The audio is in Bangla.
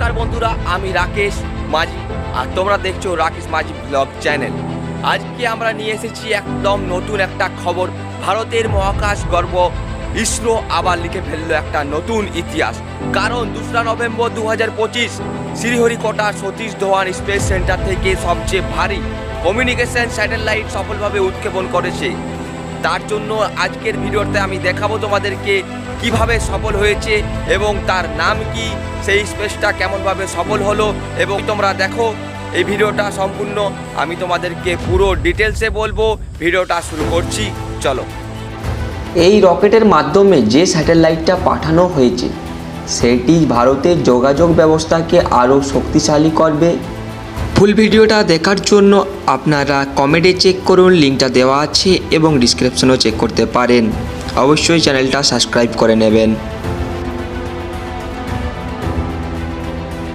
নমস্কার বন্ধুরা, আমি রাকেশ মাঝি আর তোমরা দেখছো রাকেশ মাঝি ব্লগ চ্যানেল। আজকে আমরা নিয়ে এসেছি একদম নতুন একটা খবর। ভারতের মহাকাশ গর্ব ইসরো আবার লিখে ফেললো একটা নতুন ইতিহাস। কারণ 2 November 2025 Sriharikota Satish Dhawan space centre থেকে সবচেয়ে ভারী কমিউনিকেশন স্যাটেলাইট সফলভাবে উৎক্ষেপণ করেছে। তার জন্য আজকের ভিডিওতে আমি দেখাবো তোমাদেরকে কিভাবে সফল হয়েছে এবং তার নাম কি, সেই স্পেসটা কেমনভাবে সফল হলো। এবং তোমরা দেখো এই ভিডিওটা সম্পূর্ণ, আমি তোমাদেরকে পুরো ডিটেলসে বলবো। ভিডিওটা শুরু করছি, চলো। এই রকেটের মাধ্যমে যে স্যাটেলাইটটা পাঠানো হয়েছে সেটি ভারতের যোগাযোগ ব্যবস্থাকে আরও শক্তিশালী করবে। ফুল ভিডিওটা দেখার জন্য আপনারা কমেন্টে চেক করুন, লিঙ্কটা দেওয়া আছে এবং ডিসক্রিপশনেও চেক করতে পারেন। অবশ্যই চ্যানেলটা সাবস্ক্রাইব করে নেবেন।